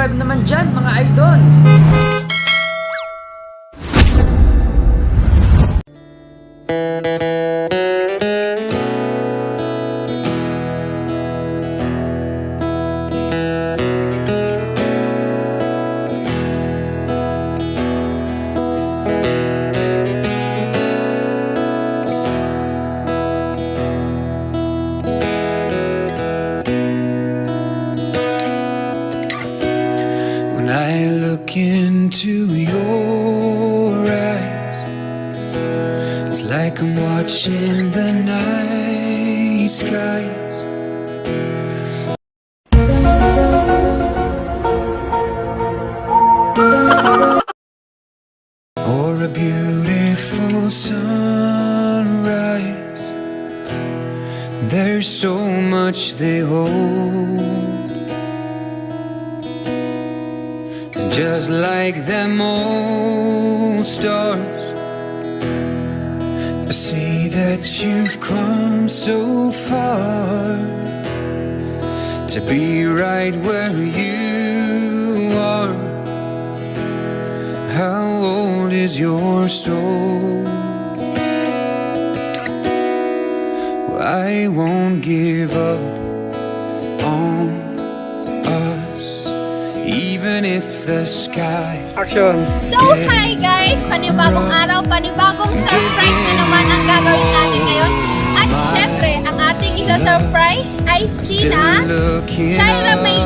subscribe naman dyan, mga idol. When I look into your eyes, it's like I'm watching the night skies. Or a beautiful sunrise. There's so much they hold. Just like them old stars, I see that you've come so far to be right where you are. How old is your soul? Well, I won't give up on us, even if the sky. Action! So, hi guys! Panibagong araw, panibagong surprise na naman ang gagawin natin ngayon. At syempre, ang ating isa-surprise ay sina Shaira May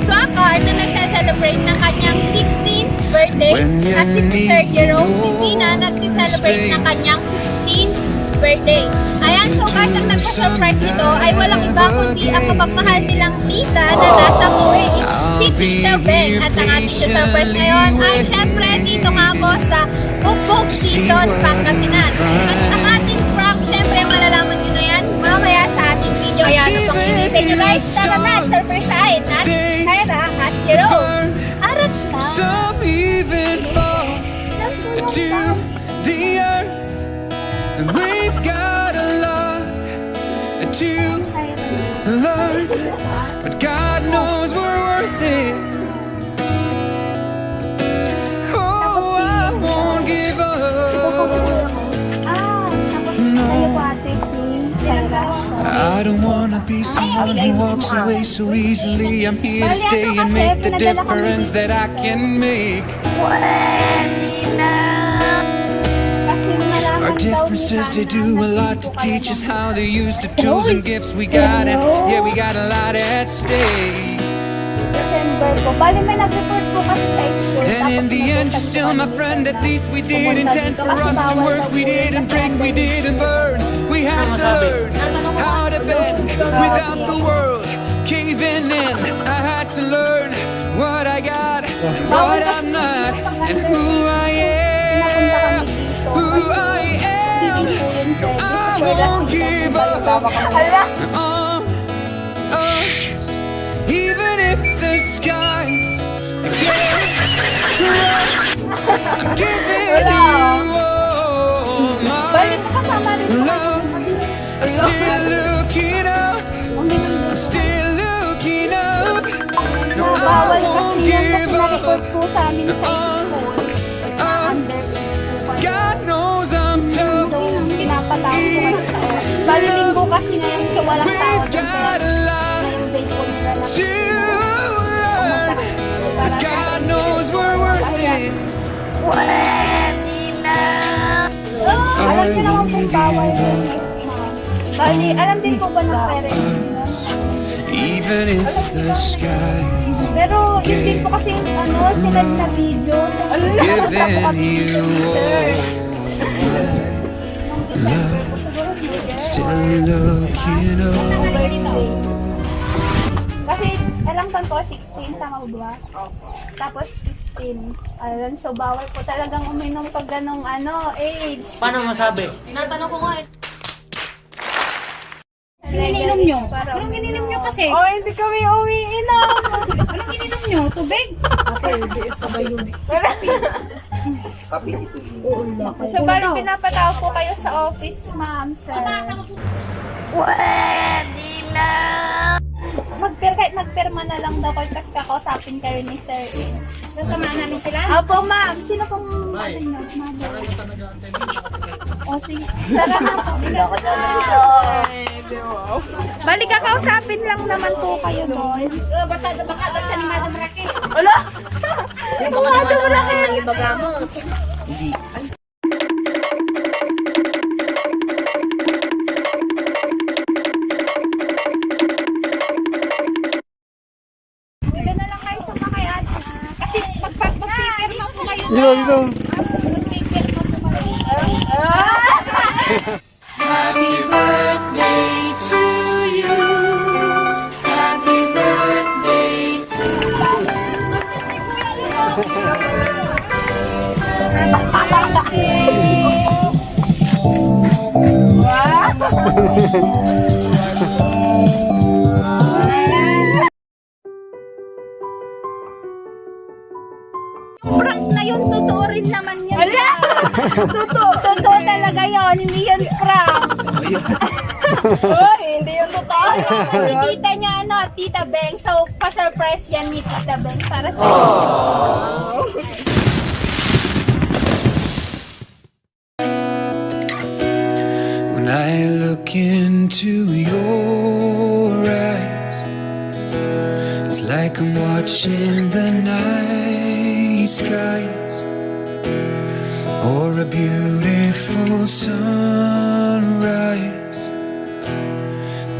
Tuacar na nagsa-celebrate ng kanyang 16th birthday at si Sir Jerome hindi na nagsa-celebrate ng kanyang 15th birthday. Ayan, so guys, ang nagsa-surprise ito ay walang iba kundi ang kapagmahal nilang tita na nasa buhay, si Tita Ben. At ang ating surprise ngayon ay syempre dito nga po sa Bugbog Season, Pangasinan. At ang ating prank, syempre malalaman nyo na yan mamaya sa ating video. Ayan, kung hinihintay nyo guys, tara na, surpriseahin at Shaira at Jerome. Arat na! Some even fall to the earth, and we've got a lot to learn, but God knows we're worth it. Oh, I won't give up. No, I don't wanna be someone who walks away so easily. I'm here to stay and make the difference that I can make. Our differences, they do a lot to teach us how to use the tools and gifts we got, and yeah, we got a lot at stake. December po. Bali may nag-report po kasi sa school. And in the end, you're still my friend. At least we did intend for us to work. We didn't break, we didn't burn. We had to learn how to bend without the world caving in. I had to learn what I got and what I'm not, and who I am, who I am. No, I won't give up on us, even if the skies get rough. I'm giving you all my love. I'm still looking up. I'm still looking up. No, I Bawal won't kasi yan kasi give na-report up. po sa amin sa school. God knows I'm tough. So, pinapatawag ko kasi sa office. Bali linggo kasi ngayon so walang tao. We've got a lot Ngayong day po nila lang. to learn, but God knows we're worth it. Alam niyo naman po bawal yun. Bali, alam din po ba ng parents nila? Even if the sky Pero yun din po kasi sinad na video. So, giving you all love, still looking up. Kasi alam ko po 16, tama ba? Tapos 15. Ayun, so bawal po talagang uminom pag ganong age. Paano masabi? Tinatanong ko nga eh. Sino ininom nyo? Anong ininom nyo kasi? Oh, hindi kami umiinom. Anong ininom nyo? Tubig? So, bali pinapatawag po kayo sa office, ma'am, sir. kahit magpirma na lang daw kayo kasi kakausapin kayo ni Sir. Sasamahan namin sila? Opo, ma'am. Sino pong ano nyo? O, sige. Tara na. Balik, kakausapin lang naman po kayo doon. Baka sa ni Madam Raquel. Wala! Baka naman ng iba gamot. Dito na lang kayo sumakay at kasi magpipirma po kayo Dito, dito. magpipirma po kayo. Happy birthday to you. Happy birthday to Prank na yun, totoo rin naman yan. Totoo talaga yun, hindi yun prank. Hindi yun totoo. Ni tita niya, Tita Beng. So, pa-surprise yan ni Tita Beng para sa When I look into your eyes, it's like I'm watching the night skies or a beautiful sunrise.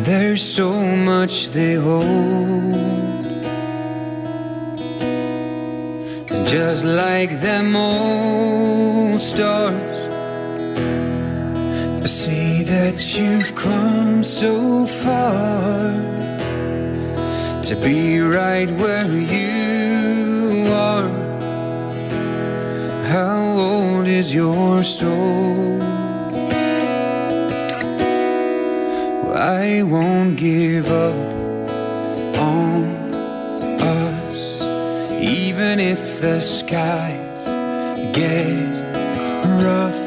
There's so much they hold, and just like them old stars, I see that you've come so far to be right where you are. How old is your soul? Well, I won't give up on us, even if the skies get rough.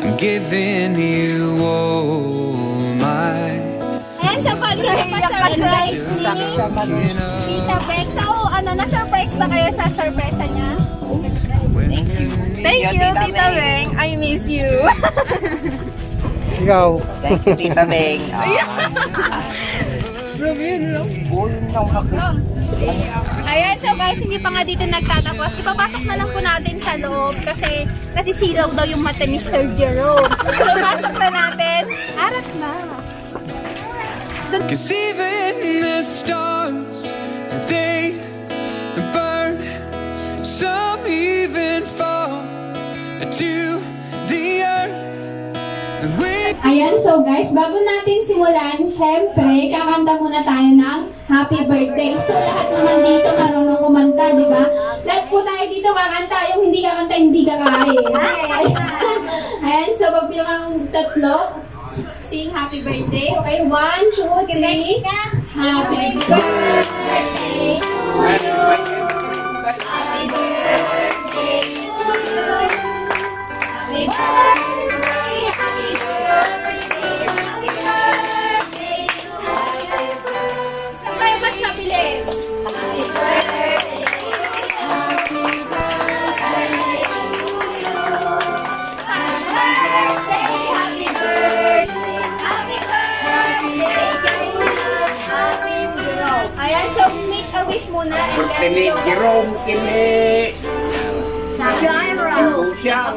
I'm giving you all my Ayan, so pali pa-surprise ni Tita Beng. So, na-surprise ba kayo sa surprise niya? Thank you, Tita Beng. I miss you. Ikaw. Thank you, Tita Beng. Ayan, so guys, hindi pa nga dito nagtatapos. Ipapasok na lang po natin sa loob kasi silaw daw yung mata ni Sir Jerome. So, pasok na natin. Arat na. 'Cause even the stars, they burn. Some even fall to the earth. And we Ayan, so guys, bago natin simulan, syempre, kakanta muna tayo ng Happy Birthday. So, lahat naman dito marunong kumanta, di ba? Lahat po tayo dito kakanta. Yung hindi kakanta, hindi kakain. Ayan, so pagbilang ang tatlo, sing Happy Birthday. Okay, 1, 2, 3. Happy Birthday to you. Happy birthday to you. Happy birthday, happy birthday, happy birthday to you. Saan kayo mas mabilis? Happy birthday, happy birthday to you. Happy birthday, happy birthday, happy birthday to you. Happy birthday. Ayan, so make a wish muna and then Kini go. Jerome, kini Jairo. Lucia.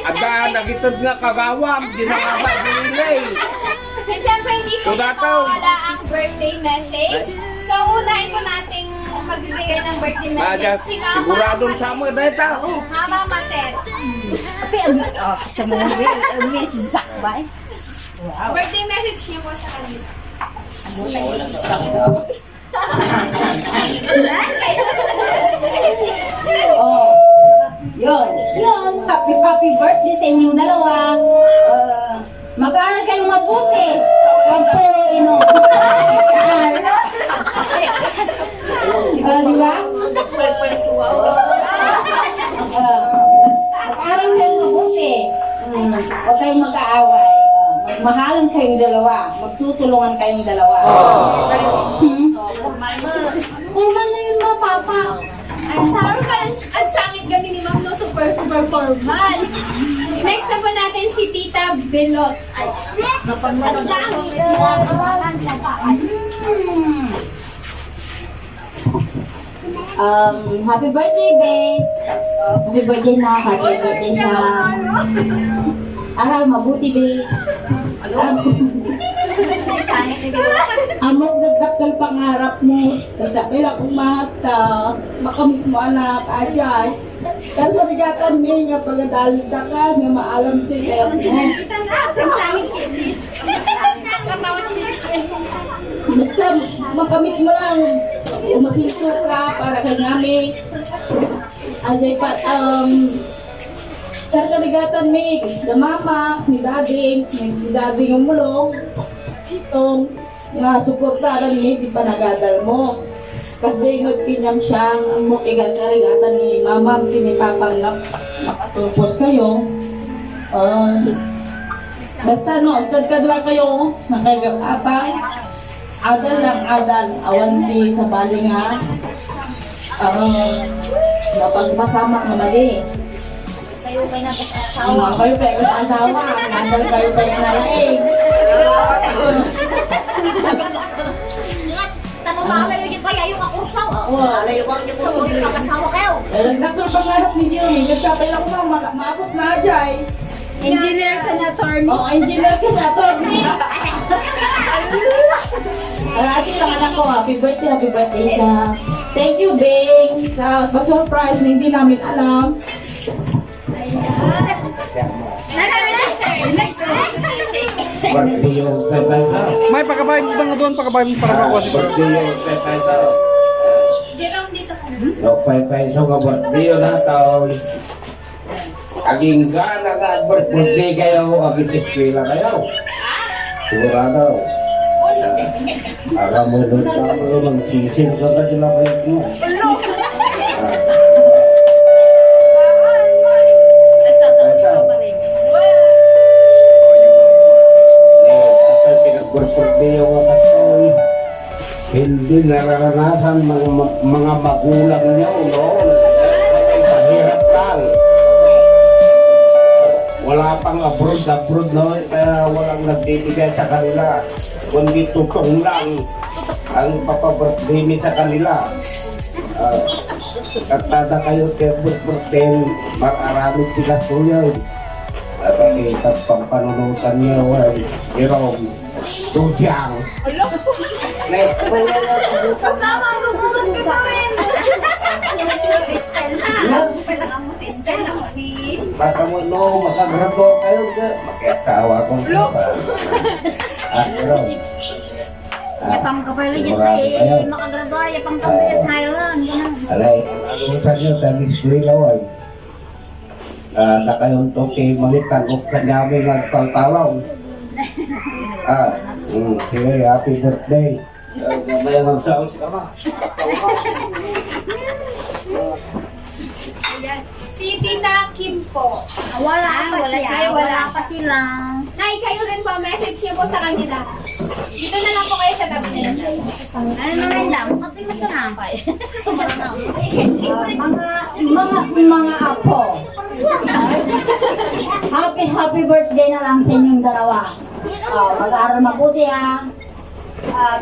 Aga, nagitod nga kagawang, ginagawa dinilay. And syempre, hindi po Tuda ito to. wala ang birthday message. So, unahin po nating magbibigay ng birthday Majas, message si Mama siguradong Mater. sama na ito. Mama Mater. Sa mga miss Zakbay. Birthday message niyo po sa kanila. Oh. Yun. Happy birthday sa inyong dalawa. Mag-aaral kayong mabuti. Huwag puro inom. Di ba? Mag-aral kayong mabuti. Huwag kayong mag-aaway. Magmahalan kayong dalawa. Magtutulungan kayong dalawa. Kuman na yun mga papa. Ang formal. Ang sangit gani ni Ma'am, no? Super formal. Next na po natin si Tita Belot. Ang sangit. Happy birthday, babe. Happy birthday na. Happy birthday na. Aral, mabuti, babe. Amok nagdakal pangarap mo. Kasapil akong mata. Makamit mo anak, ajay. Kantarigatan mo nga pagadalit ka nga maalam sila mo. Basta makamit mo lang. Umasinto ka para kay ngami. Ajay pa, kantarigatan mo. Ni mama, ni daddy yung mulong. Itong nga suportaran mo, di pa nagadal mo. Kasi magpinyam siya, ang mukigal ka rigatan ni mama, pinipapanggap, makatupos kayo. Basta no, kadwa kayo, nakagapapang, adal lang adal, awan di sa bali nga, napagpasama na mali. Kayo kayo nag-asawa. Kayo kayo asawa, adal kayo kayo nalaing. Tanong makalayo niyo kaya yung akusaw. Malayo ko rin yung mag-asawa kayo. Nagdakal pangarap ni Jeremy, nagkapay lang ko maabot na ajay. Engineer ka na, Tormy. Engineer ka na, Tormy. Ate lang anak ko, happy birthday ka. Thank you, Bing. Sa surprise na hindi namin alam. Next. Birthday yung pepesa. May pagkabayan mo nga doon, pagkabayan mo para makuha si Bro. Birthday yung pepesa. Jerome, dito ka. Yung pepesa nga birthday yun na taon. Aging gana nga birthday kayo, aging sikwila kayo. Sigurado. Alam mo doon ka mo, magsisil ka ka sila kayo mo. Hindi nararanasan mga magulang niyo noon. Mahirap lang. Wala pang abroad noon, kaya walang nagbibigay sa kanila. Kundi tutong lang ang papabirthday sa kanila. Katada kayo kay birthday, marami sila po yun. At ang pampanunutan niyo, Jerome, Sujang. Kasama mo kung ka rin. Style ha. Style ako ni. Baka mo no, makagrado kayo ka. Makiasawa kong pa. Jerome. Yapang ka pala dyan tayo. Makagraduar, yapang ka pala dyan Highland. Alay, ano sa niyo, tagis ko ilaway. Na kayong toke malitan o kanyami ng taltalong. Sige, happy birthday. Mamaya ng saos ka ma. Si Tita Kim po. Wala Wala pa sila. Nay, kayo rin po, message niyo po sa kanila. Dito na lang po kayo sa tabi nila. Ano rin daw? Matinig ka na. Mga apo. Happy birthday na lang sa inyong dalawa. Mag-aaral mabuti ha.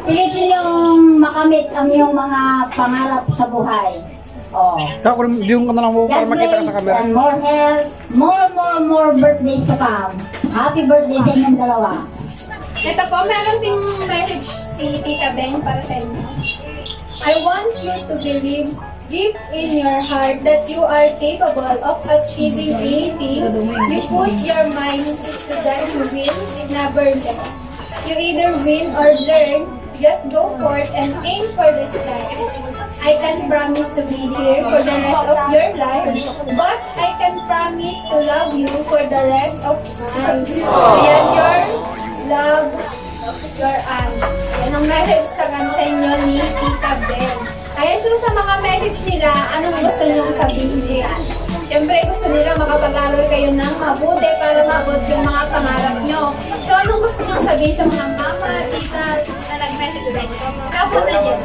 Pilitin yung makamit ang iyong mga pangarap sa buhay. Kaya ko yung ka na lang mo para God makita ka bless sa camera. and more health, more birthdays to come. Happy birthday sa inyong dalawa. Ito po, meron ding message si Tita Ben para sa inyo. I want you to believe deep in your heart that you are capable of achieving anything you put your mind to, that you will never lose. You either win or learn, just go forth and aim for the sky. I can promise to be here for the rest of your life, but I can promise to love you for the rest of life. Beyond your love, your aunt. Yan ang message sa inyo ni Tita Ben. Ayan, so sa mga message nila, anong gusto nyong sabihin nila? Siyempre, gusto nila makapag-aral kayo ng mabuti para maabot yung mga pangarap nyo. So, anong gusto nyong sabihin sa mga mama, tita na nag-message sa inyo? Kapo na yun.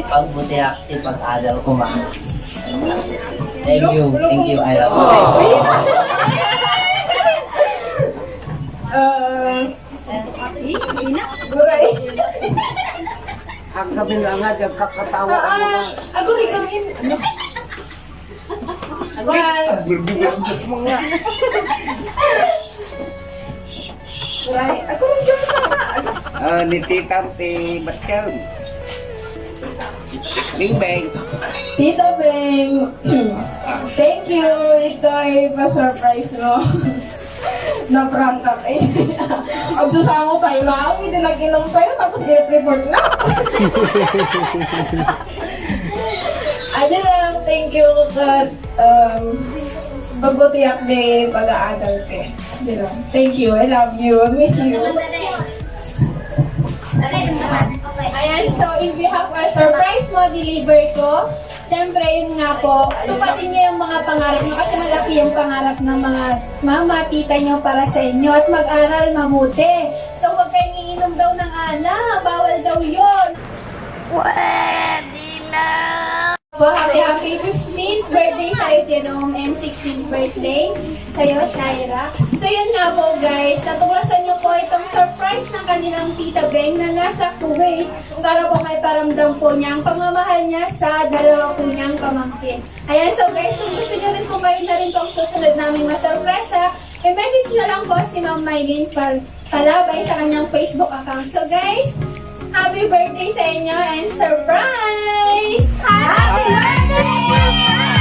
Pagbuti akti pag-aral ko ma. Thank you, I love you. Guray. Ang gabi na nga, nagkakatawa ako na. Ako rin kami. Guray. Guray. Ako rin kami. Ni Tita Ti Batyan. Bing Bang. Tita Beng, thank you. Ito ay pa-surprise mo. Na-prank ka kayo. Ang susama tayo lang, hindi nag-inom tayo, tapos i-report na. Ayun lang, thank you. Pagbutiak de pag-aaral ka. Thank you, I love you, I miss you. Ayan, so in behalf of surprise mo, deliver ko. Siyempre, yun nga po, tupatin niyo yung mga pangarap mo kasi malaki yung pangarap ng mga mama, tita niyo para sa inyo at mag-aral mabuti. So, huwag kayong iinom daw ng alak, bawal daw yun. Pwede na! Happy 15th birthday sa'yo, Jerome, and 16th birthday sa'yo, Shaira. So yun nga po guys, natuklasan niyo po itong surprise ng kanilang Tita Beng na nasa Kuwait para po may paramdam po niya ang pagmamahal niya sa dalawa po niyang pamangkin. Ayan, so guys, kung gusto niyo rin kumain na rin po ang susunod naming masurpresa, i-message na lang po si Ma'am Mylene Palabay sa kanyang Facebook account. So guys, happy birthday sa inyo and surprise! Happy birthday!